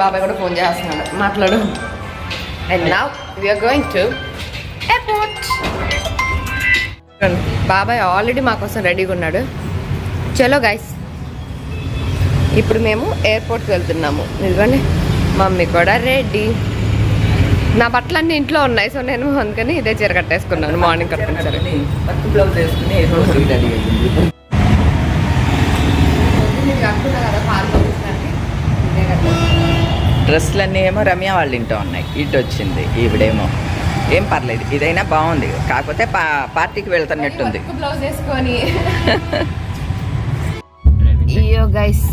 బాబాయ్ కూడా ఫోన్ చేస్తున్నాడు, మాట్లాడు. And now we're going to airport. బాబాయ్ ఆల్రెడీ మా కోసం రెడీగా ఉన్నాడు. చలో గైస్, ఇప్పుడు మేము ఎయిర్పోర్ట్కి వెళ్తున్నాము. ఇదిగోండి మమ్మీ కూడా రెడీ. నా బట్టలన్నీ ఇంట్లో ఉన్నాయి, సో నేను అందుకని ఇదే చీర కట్టేసుకున్నాను. మార్నింగ్ కట్టించారు. డ్రెస్సులన్నీ ఏమో రమ్య వాళ్ళ ఇంట్లో ఉన్నాయి, ఇటు వచ్చింది ఈవిడేమో. ఏం పర్లేదు, ఇదైనా బాగుంది. కాకపోతే పార్టీకి వెళ్తున్నట్టుంది. బ్లౌజ్ వేసుకొని అయ్యో గైస్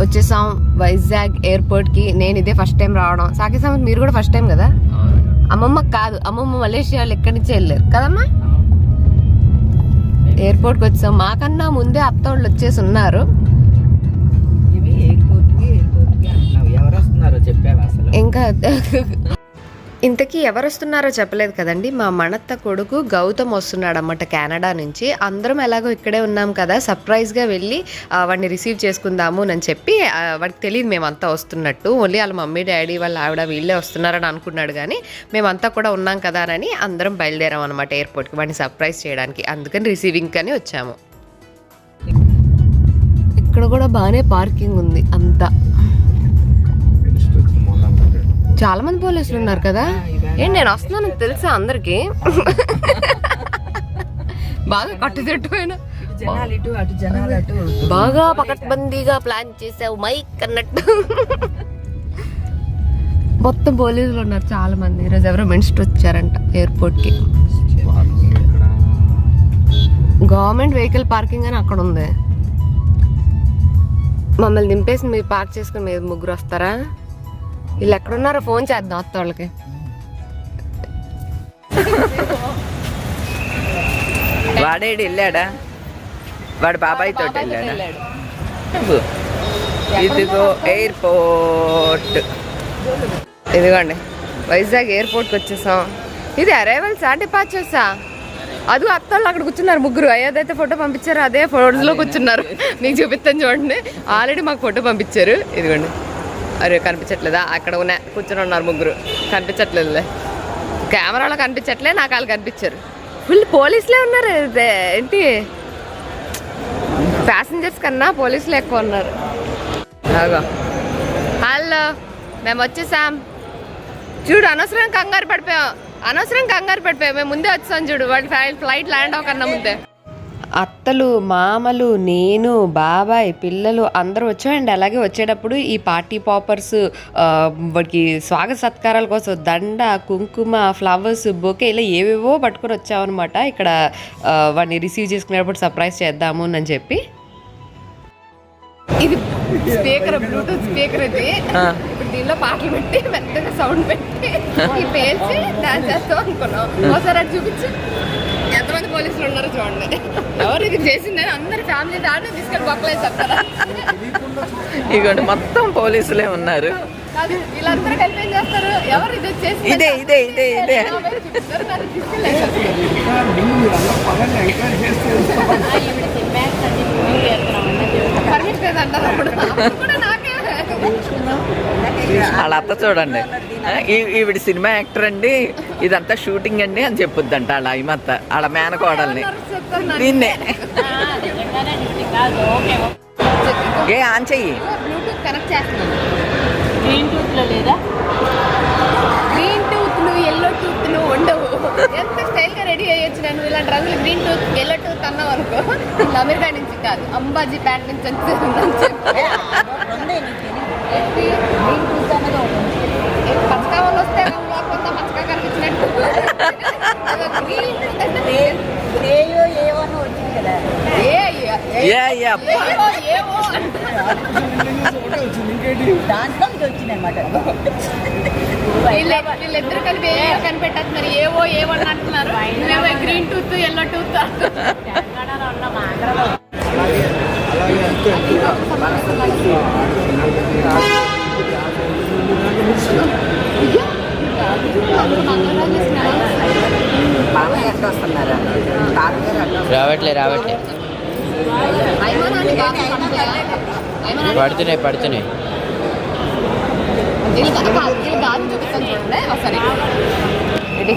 వచ్చేసాం వైజాగ్ ఎయిర్పోర్ట్ కి. నేను ఇదే ఫస్ట్ టైం రావడం. సాకేసాం మీరు కూడా ఫస్ట్ టైం కదా? అమ్మమ్మ కాదు, అమ్మమ్మ మలేషియాలో ఎక్కడి నుంచి వెళ్ళారు కదమ్మా. ఎయిర్పోర్ట్ కి వచ్చాం. మాకన్నా ముందే అత్త వాళ్ళు వచ్చేసి ఉన్నారు. ఇంకా ఇంతకీ ఎవరు వస్తున్నారో చెప్పలేదు కదండి. మా మణత్త కొడుకు గౌతమ్ వస్తున్నాడు అన్నమాట కెనడా నుంచి. అందరం ఎలాగో ఇక్కడే ఉన్నాం కదా, సర్ప్రైజ్గా వెళ్ళి వాడిని రిసీవ్ చేసుకుందాము అని చెప్పి, వాడికి తెలియదు మేమంతా వస్తున్నట్టు. ఓన్లీ వాళ్ళ మమ్మీ డాడీ వాళ్ళ ఆవిడ వీళ్ళే వస్తున్నారని అనుకున్నాడు, కానీ మేమంతా కూడా ఉన్నాం కదా అని అందరం బయలుదేరాం అనమాట ఎయిర్పోర్ట్కి వాడిని సర్ప్రైజ్ చేయడానికి. అందుకని రిసీవింగ్ అని వచ్చాము. ఇక్కడ కూడా బాగానే పార్కింగ్ ఉంది అంతా. చాలా మంది పోలీసులు ఉన్నారు కదా. ఏంటి నేను వస్తున్నాను తెలుసా అందరికి. బాగా కట్టుదిట్టుపోయినా బాగా పకడ్బందీగా ప్లాన్ చేసావు మైక్ అన్నట్టు. మొత్తం పోలీసులు ఉన్నారు చాలా మంది. ఈరోజు ఎవరో మినిస్టర్ వచ్చారంట ఎయిర్పోర్ట్ కి. గవర్నమెంట్ వెహికల్ పార్కింగ్ అని అక్కడ ఉంది. మమ్మల్ని దింపేసి మీరు పార్క్ చేసుకుని మీరు ముగ్గురు వస్తారా? వీళ్ళు ఎక్కడున్నారో ఫోన్ చేద్దాం అత్త వాళ్ళకి. వాడేడు వెళ్ళాడా? వాడు బాబాయ్ తోటి వెళ్ళాడా? ఇదిగో ఎయిర్పోర్ట్. ఇదిగోండి వైజాగ్ ఎయిర్పోర్ట్కి వచ్చేసాం. ఇది అరైవల్సా డిపార్చర్సా? అది అత్త వాళ్ళు అక్కడ కూర్చున్నారు ముగ్గురు. ఏదైతే ఫోటో పంపించారో అదే ఫోటోలో కూర్చున్నారు. మీకు చూపిస్తాను చూడండి. ఆల్రెడీ మాకు ఫోటో పంపించారు. ఇదిగోండి. అరే కనిపించట్లేదా? అక్కడ ఉన్న కూర్చొని ఉన్నారు ముగ్గురు. కనిపించట్లేదులే, కెమెరాలో కనిపించట్లే, నాకు వాళ్ళు కనిపించారు. ఫుల్ పోలీసులే ఉన్నారు. ఏంటి ప్యాసింజర్స్ కన్నా పోలీసులు ఎక్కువ ఉన్నారు. హలో మేము వచ్చేసాం. చూడు అనవసరం కంగారు పడిపోయాం. మేము ముందే వచ్చాం చూడు. వాడి ఫ్లైట్ ల్యాండ్ అవ్వకన్నా ముందే. అత్తలు మామలు నేను బాబాయ్ పిల్లలు అందరూ వచ్చామండి. అలాగే వచ్చేటప్పుడు ఈ పార్టీ పాపర్స్ వాడికి స్వాగత సత్కారాల కోసం దండ కుంకుమ ఫ్లవర్స్ బొకే ఇలా ఏవేవో పట్టుకొని వచ్చామన్నమాట. ఇక్కడ వాడిని రిసీవ్ చేసుకునేటప్పుడు సర్ప్రైజ్ చేద్దాము అని చెప్పి. ఇది స్పీకర్, బ్లూటూత్ స్పీకర్. ఇది ఇప్పుడు దీనిలో పాటలు పెట్టి పెద్దగా సౌండ్ పెట్టి పేల్చి డాన్స్ చేస్తాం అనుకున్నాం. ఒకసారి అది చూపించి ఎంతమంది పోలీసులు ఉన్నారో చూడండి. ఎవరు ఇది చేసిందని అందరు ఫ్యామిలీ దాన్ని తీసుకెళ్ళి బొక్కలేదు చెప్తారా? ఇగోండి మొత్తం పోలీసులే ఉన్నారు. వీళ్ళందరూ కలిపి ఏం చేస్తారు? ఎవరు ఇది చేసి ఇదే పర్మిషన్ అంటారు. అప్పుడు కూడా నాకే వాళ్ళ అత్త చూడండి, ఈవిడ సినిమా యాక్టర్ అండి, ఇదంతా షూటింగ్ అండి అని చెప్పుద్దంట వాళ్ళ అయ్యమత్త వాళ్ళ మేనకోడల్ని. దీన్నే ఏ ఆన్ చెయ్యి. బ్లూటూత్ కనెక్ట్ చేస్తున్నాను. గ్రీన్ టూత్లో లేదా? గ్రీన్ టూత్లు ఎల్లో టూత్లు ఉండవు. ఎంత స్టైల్గా రెడీ అయ్యొచ్చు నేను ఇలాంటి రంగులు. గ్రీన్ టూత్ ఎల్లో టూత్ అన్నావు అనుకో, అమెరికా నుంచి కాదు అంబాజీ ప్యాంట్ నుంచి పచ్చకావలు వస్తే కొంత పచ్చగా కనిపించినట్టు. వీళ్ళిద్దరు కలిపి కనిపెట్టేస్తున్నారు. ఏవో అంటున్నారు. Green tooth yellow tooth. రావట్లే పడుతున్నాయి. వీళ్ళు గాజు చూపిస్తాను చూడండి ఒకసారి. ఇది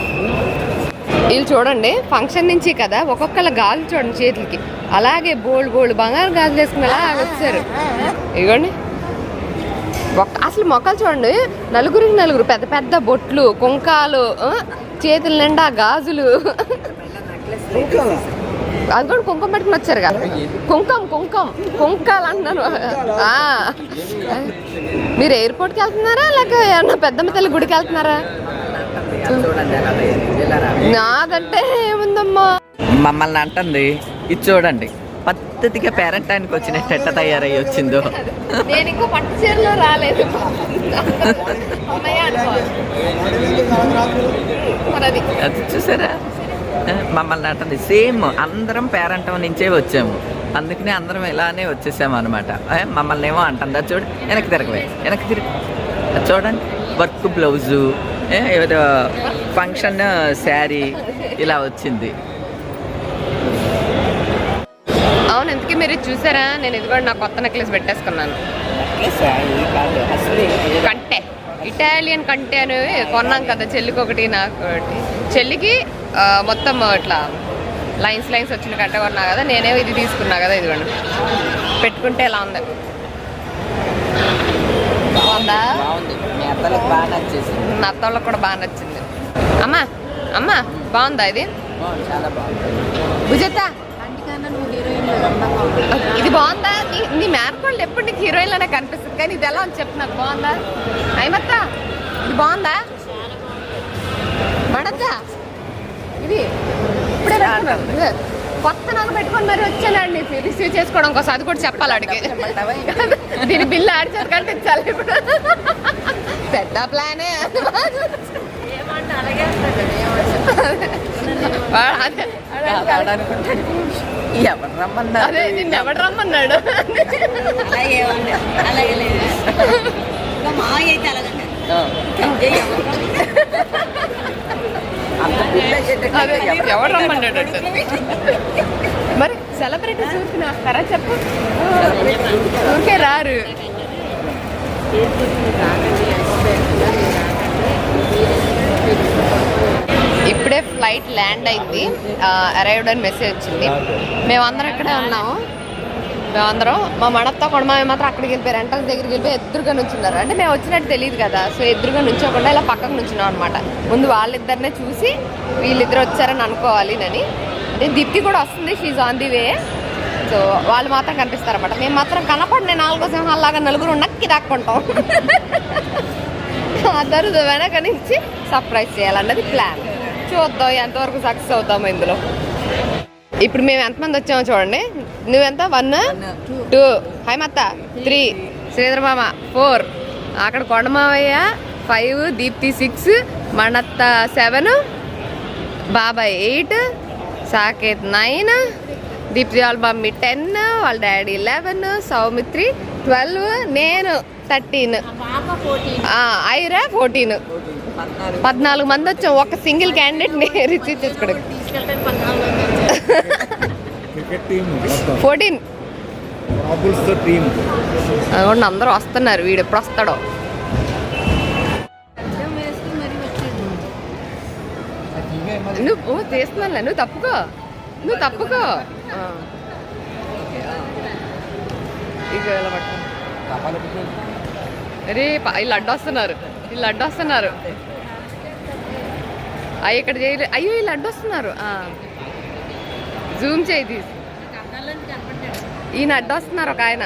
వీళ్ళు చూడండి ఫంక్షన్ నుంచి కదా ఒక్కొక్కళ్ళ గాజు చూడండి చేతులకి, అలాగే బోల్డ్ బంగారం గాజులు వేసుకుని అలా వచ్చారు. ఇదిగోండి అసలు మొక్కలు చూడండి, నలుగురు పెద్ద పెద్ద బొట్లు, కుంకాలు, చేతుల నిండా గాజులు. అది కూడా కుంకుమ పెట్టుకుని వచ్చారు కదా, కుంకాలు అంటున్నాను. మీరు ఎయిర్పోర్ట్కి వెళ్తున్నారా లేక ఏమన్నా పెద్దమ్మ తల్లి గుడికి వెళ్తున్నారా? నాదంటే ఏముందమ్మా, మమ్మల్ని అంటుంది ఇది చూడండి పద్ధతిగా పేరెంటానికి వచ్చినట్టు ఎట్ట తయారయ్యి వచ్చిందో. నేను ఇంకో పట్టు చీరలో రాలేదు. అది చూసారా, మమ్మల్ని అంటుంది సేమ్ అందరం పేరెంటం నుంచే వచ్చాము, అందుకని అందరం ఇలానే వచ్చేసాము అనమాట. మమ్మల్ని ఏమో అంటుంది అది చూడు, వెనక్కి తిరిగి చూడండి, వర్క్ బ్లౌజు, ఏదో ఫంక్షన్ శారీ ఇలా వచ్చింది. అవును, ఎందుకే మీరు చూసారా, నేను ఇది కూడా నా కొత్త నెక్లెస్ పెట్టేసుకున్నాను. కంటే ఇటాలియన్ కంటే అని కొన్నాం కదా చెల్లికి ఒకటి, నాకు ఒకటి. చెల్లికి మొత్తం ఇట్లా లైన్స్ వచ్చిన కంటే కొన్నా కదా, నేనేమో ఇది తీసుకున్నా కదా, ఇది కూడా పెట్టుకుంటే ఎలా ఉంది, బాగుందా? నా అత్తోళ్ళకి కూడా బాగా నచ్చింది. అమ్మా బాగుందా ఇది? భుజత ఇది బాగుందా? నీ మేనకోళ్ళు ఎప్పుడు నీకు హీరోయిన్ లానే కనిపిస్తుంది, కానీ ఇది ఎలా అని చెప్పు నాకు. బాగుందా అయిమత్త? ఇది బాగుందా మడద్దా? ఇది ఇప్పుడే కొత్త నాకు పెట్టుకొని మరి వచ్చానండి రిసీవ్ చేసుకోవడం కోసం, అది కూడా చెప్పాలి అడిగి. దీని బిల్లు ఆడిచారు కనిపించాలి ఇప్పుడు, పెద్ద ప్లానే. అదే నిన్ను ఎవడు రమ్మన్నాడు? ఎవరు రమ్మన్నాడు అంటే మరి సెలబ్రిటీ చూసుకుని వస్తారా చెప్పు, ఊరికే రారు. ఇప్పుడే ఫ్లైట్ ల్యాండ్ అయింది, అరైవ్డ్ అని మెసేజ్ వచ్చింది. మేమందరం ఇక్కడే ఉన్నాము, మా మడత్తో కూడా మాత్రం అక్కడికి వెళ్ళిపోయారు, ఎంట్రన్స్ దగ్గరికి వెళ్ళిపోయి ఎదురుగా నుంచున్నారు. అంటే మేము వచ్చినట్టు తెలియదు కదా, సో ఎదురుగా నుంచోకుండా ఇలా పక్కకు నుంచున్నాం అనమాట. ముందు వాళ్ళిద్దరినే చూసి వీళ్ళిద్దరు వచ్చారని అనుకోవాలి అని. నేను దీప్తి కూడా వస్తుంది, she's on the way. So వాళ్ళు మాత్రం కనిపిస్తారన్నమాట, మేము మాత్రం కనపడి నేను 4 సింహాల్లాగా నలుగురు నక్కి దాక్కుంటాం. అందరూ వెనక నుంచి సర్ప్రైజ్ చేయాలన్నది ప్లాన్. చూద్దాం ఎంతవరకు సక్సెస్ అవుతాము ఇందులో. ఇప్పుడు మేము ఎంతమంది వచ్చామో చూడండి. నువ్వెంత? 1 2 హైమత్త 3 శ్రీధరమామ 4 అక్కడ కొండమావయ్య 5 దీప్తి 6 మణత్త 7 బాబాయ్ 8 సాకేత్ 9 దీప్తి వాళ్ళ మమ్మీ 10 వాళ్ళ డాడీ 11 సౌమిత్రి 12 నేను 13 ఐరా 14 14 మంది వచ్చాం ఒక సింగిల్ క్యాండిడేట్ని రిసీవ్ చేసుకోవడం. 14 അതുകൊണ്ട് అందరూ వస్తున్నారు. వీడు ఎప్పుడు వస్తాడో. నువ్వు తీస్తున్నానులే, నువ్వు తప్పుకో. అరే వీళ్ళు అడ్డొస్తున్నారు. అయ్యి ఇక్కడ చేయలేదు. అయ్యో వీళ్ళు అడ్డొస్తున్నారు. జూమ్ చేయి తీసి. ఈయన అడ్డొస్తున్నారు ఒక ఆయన.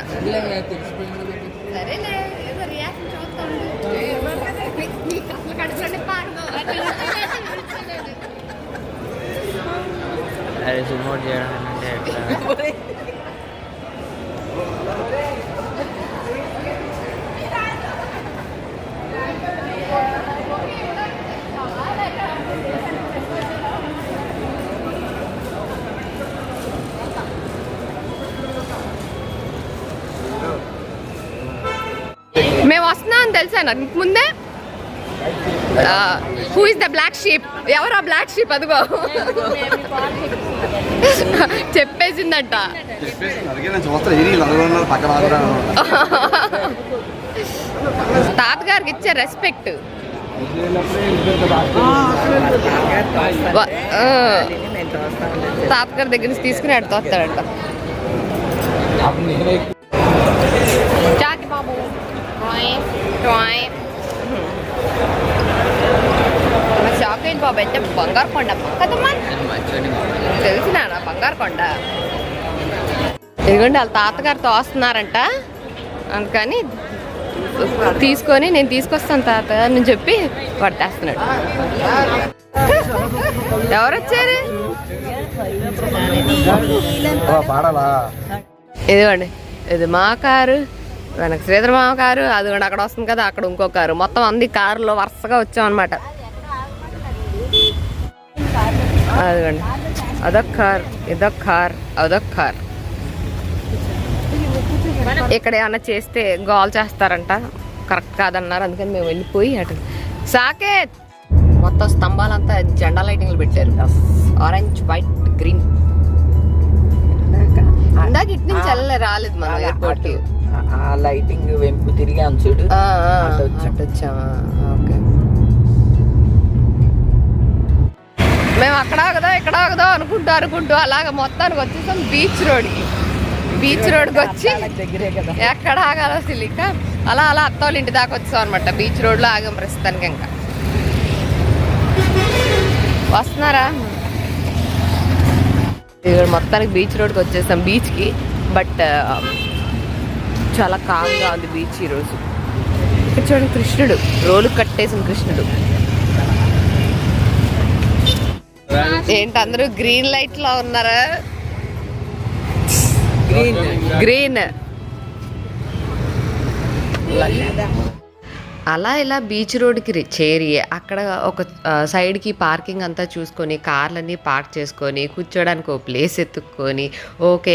మేము వస్తున్నాం అని తెలుసా నాకు ముందే. Who is the black sheep? ఎవరు ఆ బ్లాక్ షీప్? అదిగో చెప్పేసిందంట. తాతగారికి ఇచ్చే రెస్పెక్ట్. తాతగారి దగ్గర నుంచి తీసుకుని అటు తోస్తాడంట. బాబు షాక్ అయింది బాబు. అయితే బంగారు కొండ కదమ్మా, తెలిసిన బంగారు కొండ. ఎందుకంటే వాళ్ళ తాతగారు తోస్తున్నారంట, అందుకని తీసుకొని నేను తీసుకొస్తాను తాతగారు అని చెప్పి పట్టేస్తున్నాడు. ఎవరు వచ్చారు? ఇదిగోండి, ఇది మా కారు, వెనక శ్రీధర్ మామ కారు, అది కూడా అక్కడ వస్తుంది కదా, అక్కడ ఇంకో కారు. మొత్తం అన్ని కారులో వరుసగా వచ్చామన్నమాట. అదిగోండి, అదొక కార్, ఇదొక కార్, అదొక కార్. ఇక్కడ ఏమన్నా చేస్తే గోల్ చేస్తారంట, కరెక్ట్ కాదన్నారు. అందుకని మేము వెళ్ళిపోయి అటు సాకేత్ మొత్తం స్తంభాలంతా జెండా లైటింగ్లు పెట్టారు, ఆరెంజ్, వైట్, గ్రీన్. ఇందాక ఇటు నుంచి రాలేదు మన ఎయిర్పోర్ట్ కి. ఆ లైటింగ్ వెంపు తిరిగాం చూడు, అటు వచ్చామా. ఓకే, మేము అక్కడ కదా ఇక్కడ కదా అనుకుంటూ అలాగ మొత్తానికి వచ్చేసాం బీచ్ రోడ్కి. బీచ్ రోడ్కి వచ్చి ఎక్కడ ఆగాలో తెలియక అలా అత్త వాళ్ళ ఇంటి దాకా వచ్చాం అనమాట. బీచ్ రోడ్లో ఆగాం ప్రస్తుతానికి. ఇంకా వస్తున్నారా? మొత్తానికి బీచ్ రోడ్కి వచ్చేసాం, బీచ్కి. బట్ చాలా కామ్గా ఉంది బీచ్ ఈరోజు. ఇక్కడ చూడండి కృష్ణుడు, రోలు కట్టేసిన కృష్ణుడు. ఏంటి అందరూ గ్రీన్ లైట్ లో ఉన్నారా? గ్రీన్ అలా ఇలా బీచ్ రోడ్కి చేరి అక్కడ ఒక సైడ్కి పార్కింగ్ అంతా చూసుకొని కార్లన్నీ పార్క్ చేసుకొని కూర్చోడానికి ఒక ప్లేస్ ఎత్తుక్కొని ఓకే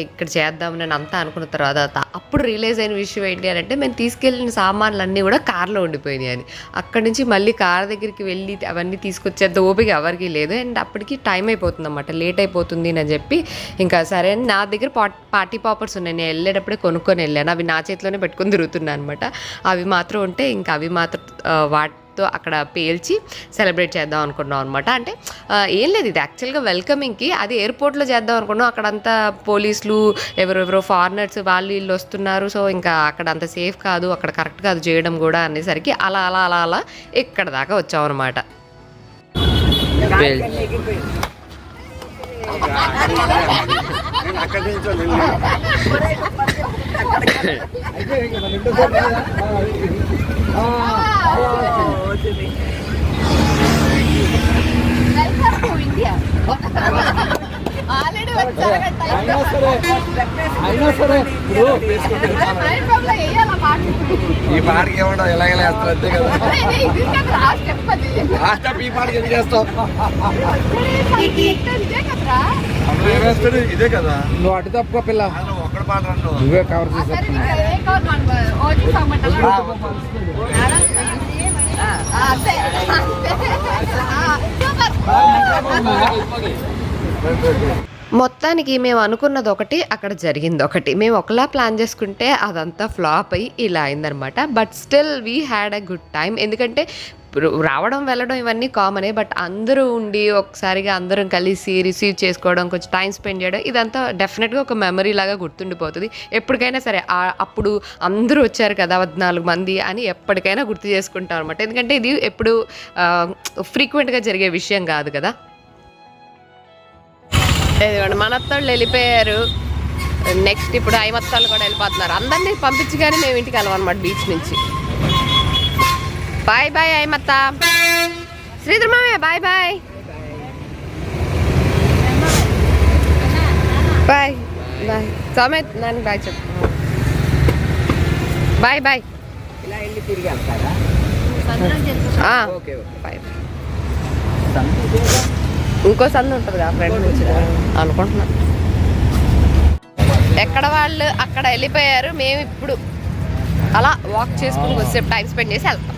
ఇక్కడ చేద్దామని నేను అంతా అనుకున్న తర్వాత అప్పుడు రియలైజ్ అయిన విషయం ఏంటి అని అంటే మేము తీసుకెళ్ళిన సామాన్లు అన్నీ కూడా కార్లో ఉండిపోయినాయి అని. అక్కడి నుంచి మళ్ళీ కార్ దగ్గరికి వెళ్ళి అవన్నీ తీసుకొచ్చేంత ఓపిక ఎవరికి లేదు. అండ్ అప్పటికి టైం అయిపోతుంది అన్నమాట, లేట్ అయిపోతుంది అని చెప్పి ఇంకా సరే అని నా దగ్గర పార్టీ పాపర్స్ ఉన్నాయి, నేను వెళ్ళేటప్పుడే కొనుక్కొని వెళ్ళాను. అవి నా చేతిలోనే పెట్టుకొని తిరుగుతున్నాను అనమాట. అవి మాత్రం ఉంటే ఇంకా అవి మాత్రం వాటితో అక్కడ పేల్చి సెలబ్రేట్ చేద్దాం అనుకున్నాం అనమాట. అంటే ఏం లేదు, ఇది యాక్చువల్గా వెల్కమింగ్కి, అది ఎయిర్పోర్ట్లో చేద్దాం అనుకున్నాం. అక్కడంతా పోలీసులు ఎవరెవరో ఫారినర్స్ వాళ్ళు వీళ్ళు వస్తున్నారు, సో ఇంకా అక్కడ అంత సేఫ్ కాదు, అక్కడ కరెక్ట్ కాదు చేయడం కూడా అనేసరికి అలా అలా అలా అలా ఇక్కడ దాకా వచ్చాం అనమాట. ఈ పాటకి ఏమన్నా ఎలా ఎలా వేస్తారు అంతే కదా. ఈ పాటకి ఎందుకు వేస్తావు? ఇదే కదా. నువ్వు అటు తప్పుకో పిల్ల, ఒక్కడ పాట నువ్వే కవర్ చేసా. మొత్తానికి మేము అనుకున్నది ఒకటి, అక్కడ జరిగింది ఒకటి. మేము ఒకలా ప్లాన్ చేసుకుంటే అదంతా ఫ్లాప్ అయ్యి ఇలా అయిందనమాట. But still we had a good time. ఎందుకంటే రావడం వెళ్ళడం ఇవన్నీ కామనే, బట్ అందరూ ఉండి ఒకసారిగా అందరం కలిసి రిసీవ్ చేసుకోవడం, కొంచెం టైం స్పెండ్ చేయడం, ఇదంతా డెఫినెట్గా ఒక మెమరీ లాగా గుర్తుండిపోతుంది. ఎప్పటికైనా సరే అప్పుడు అందరూ వచ్చారు కదా 14 మంది అని ఎప్పటికైనా గుర్తు చేసుకుంటాం అనమాట. ఎందుకంటే ఇది ఎప్పుడు ఫ్రీక్వెంట్గా జరిగే విషయం కాదు కదా. ఇదిగోండి మన అత్తోళ్ళు వెళ్ళిపోయారు. నెక్స్ట్ ఇప్పుడు ఐమత్తాళ్ళు కూడా వెళ్ళిపోతున్నారు. అందరినీ పంపించి కానీ మేము ఇంటికి వెళ్ళమన్నమాట బీచ్ నుంచి. బాయ్ బాయ్ ఐమత్త, శ్రీధర్ మామయ్య bye bye bye bye. Saumith నన్ను బాయ్ చెప్పు. Bye bye. బాయ్. ఇంకో సందు ఉంటుంది కదా ఫ్రెండ్ నుంచి అనుకుంటున్నా. ఎక్కడ వాళ్ళు అక్కడ వెళ్ళిపోయారు, మేము ఇప్పుడు అలా వాక్ చేసుకుని కొద్దిసేపు టైం స్పెండ్ చేసి వెళ్తాం.